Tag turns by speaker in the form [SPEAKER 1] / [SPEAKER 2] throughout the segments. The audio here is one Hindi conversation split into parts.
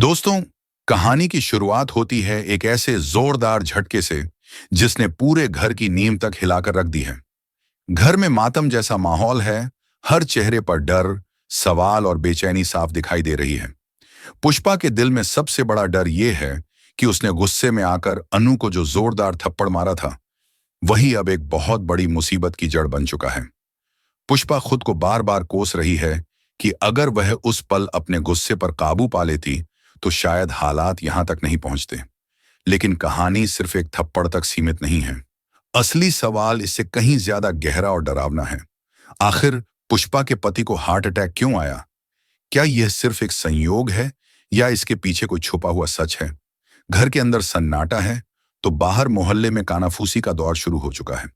[SPEAKER 1] दोस्तों, कहानी की शुरुआत होती है एक ऐसे जोरदार झटके से जिसने पूरे घर की नींव तक हिलाकर रख दी है। घर में मातम जैसा माहौल है। हर चेहरे पर डर, सवाल और बेचैनी साफ दिखाई दे रही है। पुष्पा के दिल में सबसे बड़ा डर यह है कि उसने गुस्से में आकर अनु को जो जोरदार थप्पड़ मारा था, वही अब एक बहुत बड़ी मुसीबत की जड़ बन चुका है। पुष्पा खुद को बार बार कोस रही है कि अगर वह उस पल अपने गुस्से पर काबू पा लेती तो शायद हालात यहां तक नहीं पहुंचते। लेकिन कहानी सिर्फ एक थप्पड़ तक सीमित नहीं है। असली सवाल इससे कहीं ज्यादा गहरा और डरावना है। आखिर पुष्पा के पति को हार्ट अटैक क्यों आया? क्या यह सिर्फ एक संयोग है या इसके पीछे कोई छुपा हुआ सच है? घर के अंदर सन्नाटा है तो बाहर मोहल्ले में कानाफूसी का दौर शुरू हो चुका है।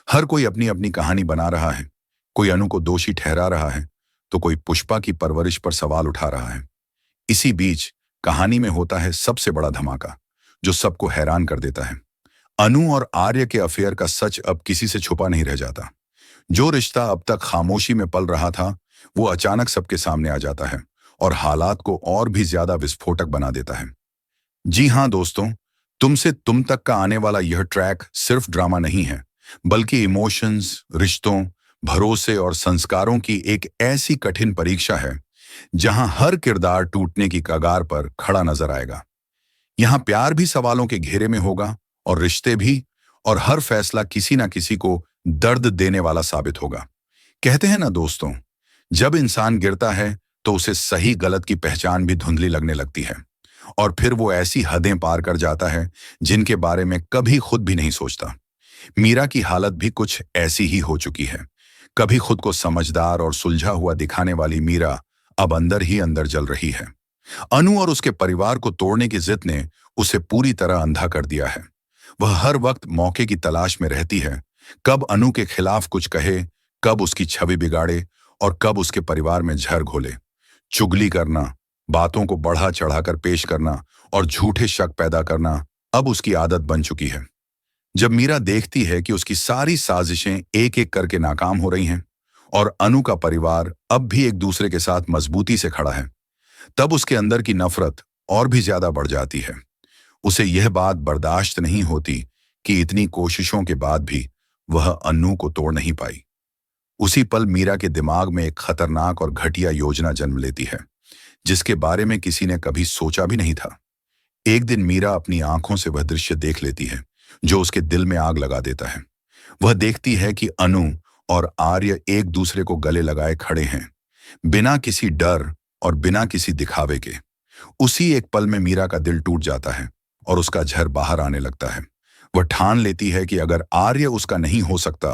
[SPEAKER 1] हर कोई अपनी अपनी कहानी बना रहा है। कोई अनु को दोषी ठहरा रहा है तो कोई पुष्पा की परवरिश पर सवाल उठा रहा है। इसी बीच कहानी में होता है सबसे बड़ा धमाका जो सबको हैरान कर देता है। अनु और आर्य के अफेयर का सच अब किसी से छुपा नहीं रह जाता। जो रिश्ता अब तक खामोशी में पल रहा था, वो अचानक सबके सामने आ जाता है और हालात को और भी ज्यादा विस्फोटक बना देता है। जी हां दोस्तों, तुमसे तुम तक का आने वाला यह ट्रैक सिर्फ ड्रामा नहीं है, बल्कि इमोशंस, रिश्तों, भरोसे और संस्कारों की एक ऐसी कठिन परीक्षा है जहां हर किरदार टूटने की कगार पर खड़ा नजर आएगा। यहां प्यार भी सवालों के घेरे में होगा और रिश्ते भी, और हर फैसला किसी ना किसी को दर्द देने वाला साबित होगा। कहते हैं ना दोस्तों, जब इंसान गिरता है तो उसे सही गलत की पहचान भी धुंधली लगने लगती है और फिर वो ऐसी हदें पार कर जाता है जिनके बारे में कभी खुद भी नहीं सोचता। मीरा की हालत भी कुछ ऐसी ही हो चुकी है। कभी खुद को समझदार और सुलझा हुआ दिखाने वाली मीरा अब अंदर ही अंदर जल रही है। अनु और उसके परिवार को तोड़ने की जिद ने उसे पूरी तरह अंधा कर दिया है। वह हर वक्त मौके की तलाश में रहती है, कब अनु के खिलाफ कुछ कहे, कब उसकी छवि बिगाड़े और कब उसके परिवार में झर घोले। चुगली करना, बातों को बढ़ा चढ़ाकर पेश करना और झूठे शक पैदा करना अब उसकी आदत बन चुकी है। जब मीरा देखती है कि उसकी सारी साजिशें एक एक करके नाकाम हो रही हैं और अनु का परिवार अब भी एक दूसरे के साथ मजबूती से खड़ा है, तब उसके अंदर की नफरत और भी ज्यादा बढ़ जाती है। उसे यह बात बर्दाश्त नहीं होती कि इतनी कोशिशों के बाद भी वह अनु को तोड़ नहीं पाई। उसी पल मीरा के दिमाग में एक खतरनाक और घटिया योजना जन्म लेती है, जिसके बारे में किसी ने कभी सोचा भी नहीं था। एक दिन मीरा अपनी आंखों से वह दृश्य देख लेती है जो उसके दिल में आग लगा देता है। वह देखती है कि अनु और आर्य एक दूसरे को गले लगाए खड़े हैं, बिना किसी डर और बिना किसी दिखावे के। उसी एक पल में मीरा का दिल टूट जाता है और उसका झर बाहर आने लगता है। वह ठान लेती है कि अगर आर्य उसका नहीं हो सकता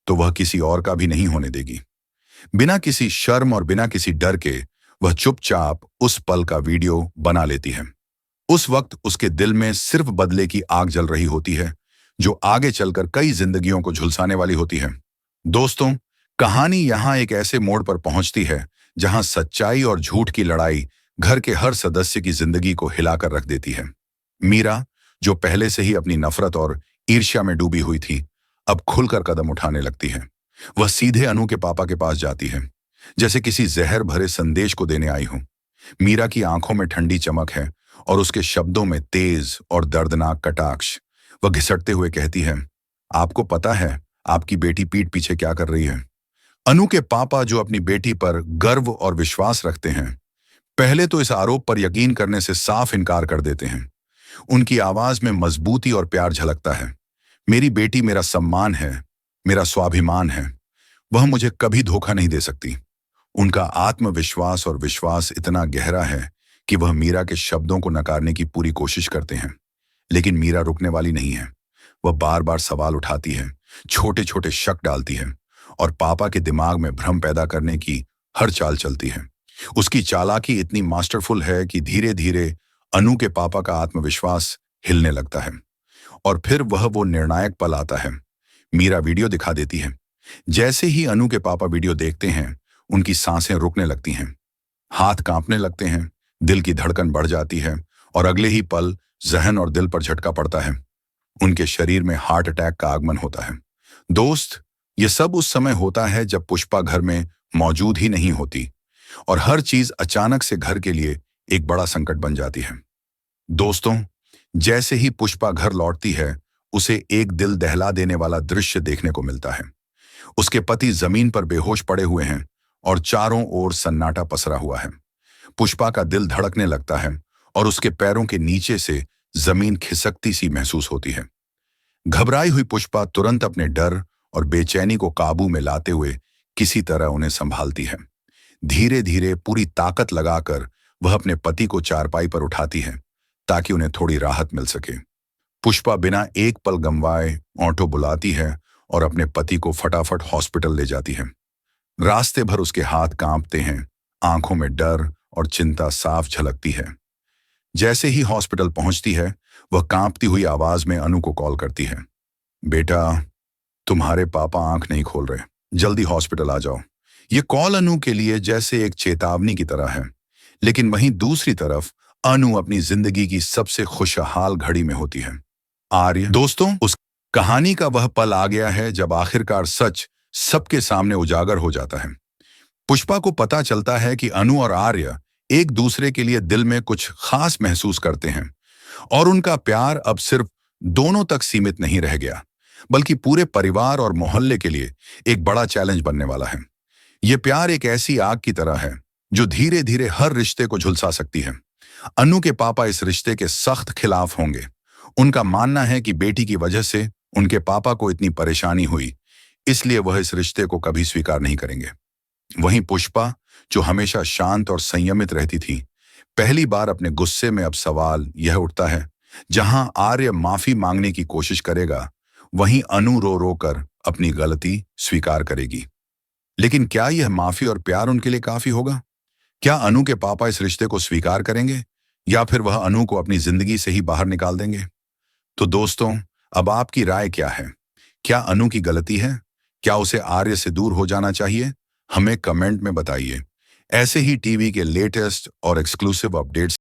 [SPEAKER 1] तो वह किसी और का भी नहीं होने देगी। बिना किसी शर्म और बिना किसी डर के वह चुपचाप उस पल का वीडियो बना लेती है। उस वक्त उसके दिल में सिर्फ बदले की आग जल रही होती है, जो आगे चलकर कई जिंदगियों को झुलसाने वाली होती है। दोस्तों, कहानी यहां एक ऐसे मोड़ पर पहुंचती है जहां सच्चाई और झूठ की लड़ाई घर के हर सदस्य की जिंदगी को हिलाकर रख देती है। मीरा, जो पहले से ही अपनी नफरत और ईर्ष्या में डूबी हुई थी, अब खुलकर कदम उठाने लगती है। वह सीधे अनु के पापा के पास जाती है, जैसे किसी जहर भरे संदेश को देने आई हो। मीरा की आंखों में ठंडी चमक है और उसके शब्दों में तेज और दर्दनाक कटाक्ष। वह घिसटते हुए कहती है, आपको पता है आपकी बेटी पीठ पीछे क्या कर रही है? अनु के पापा, जो अपनी बेटी पर गर्व और विश्वास रखते हैं, पहले तो इस आरोप पर यकीन करने से साफ इनकार कर देते हैं। उनकी आवाज में मजबूती और प्यार झलकता है। मेरी बेटी मेरा सम्मान है, मेरा स्वाभिमान है। वह मुझे कभी धोखा नहीं दे सकती। उनका आत्मविश्वास और विश्वास इतना गहरा है कि वह मीरा के शब्दों को नकारने की पूरी कोशिश करते हैं। लेकिन मीरा रुकने वाली नहीं है। वह बार बार सवाल उठाती है, छोटे छोटे शक डालती है और पापा के दिमाग में भ्रम पैदा करने की हर चाल चलती है। उसकी चालाकी इतनी मास्टरफुल है कि धीरे धीरे अनु के पापा का आत्मविश्वास हिलने लगता है। और फिर वो निर्णायक पल आता है। मीरा वीडियो दिखा देती है। जैसे ही अनु के पापा वीडियो देखते हैं, उनकी सांसें रुकने लगती हैं, हाथ कांपने लगते हैं, दिल की धड़कन बढ़ जाती है और अगले ही पल जहन और दिल पर झटका पड़ता है। उनके शरीर में हार्ट अटैक का आगमन होता है। दोस्त, ये सब उस समय होता है जब पुष्पा घर में मौजूद ही नहीं होती और हर चीज अचानक से घर के लिए एक बड़ा संकट बन जाती है। दोस्तों, जैसे ही पुष्पा घर लौटती है, उसे एक दिल दहला देने वाला दृश्य देखने को मिलता है। उसके पति जमीन पर बेहोश पड़े हुए हैं और चारों ओर सन्नाटा पसरा हुआ है। पुष्पा का दिल धड़कने लगता है और उसके पैरों के नीचे से जमीन खिसकती सी महसूस होती है। घबराई हुई पुष्पा तुरंत अपने डर और बेचैनी को काबू में लाते हुए किसी तरह उन्हें संभालती है। धीरे धीरे पूरी ताकत लगाकर वह अपने पति को चारपाई पर उठाती है ताकि उन्हें थोड़ी राहत मिल सके। पुष्पा बिना एक पल गंवाए ऑटो बुलाती है और अपने पति को फटाफट हॉस्पिटल ले जाती है। रास्ते भर उसके हाथ कांपते हैं, आंखों में डर और चिंता साफ झलकती है। जैसे ही हॉस्पिटल पहुंचती है, वह कांपती हुई आवाज में अनु को कॉल करती है। बेटा, तुम्हारे पापा आंख नहीं खोल रहे, जल्दी हॉस्पिटल आ जाओ। ये कॉल अनु के लिए जैसे एक चेतावनी की तरह है, लेकिन वहीं दूसरी तरफ अनु अपनी जिंदगी की सबसे खुशहाल घड़ी में होती है। आर्य, दोस्तों, उस कहानी का वह पल आ गया है जब आखिरकार सच सबके सामने उजागर हो जाता है। पुष्पा को पता चलता है कि अनु और आर्य एक दूसरे के लिए दिल में कुछ खास महसूस करते हैं और उनका प्यार अब सिर्फ दोनों तक सीमित नहीं रह गया, बल्कि पूरे परिवार और मोहल्ले के लिए एक बड़ा चैलेंज बनने वाला है। यह प्यार एक ऐसी आग की तरह है जो धीरे धीरे हर रिश्ते को झुलसा सकती है। अनु के पापा इस रिश्ते के सख्त खिलाफ होंगे। उनका मानना है कि बेटी की वजह से उनके पापा को इतनी परेशानी हुई, इसलिए वह इस रिश्ते को कभी स्वीकार नहीं करेंगे। वहीं पुष्पा, जो हमेशा शांत और संयमित रहती थी, पहली बार अपने गुस्से में अब सवाल यह उठता है, जहां आर्य माफी मांगने की कोशिश करेगा, वहीं अनु रो रो कर अपनी गलती स्वीकार करेगी। लेकिन क्या यह माफी और प्यार उनके लिए काफी होगा? क्या अनु के पापा इस रिश्ते को स्वीकार करेंगे या फिर वह अनु को अपनी जिंदगी से ही बाहर निकाल देंगे? तो दोस्तों, अब आपकी राय क्या है? क्या अनु की गलती है? क्या उसे आर्य से दूर हो जाना चाहिए? हमें कमेंट में बताइए। ऐसे ही टीवी के लेटेस्ट और एक्सक्लूसिव अपडेट्स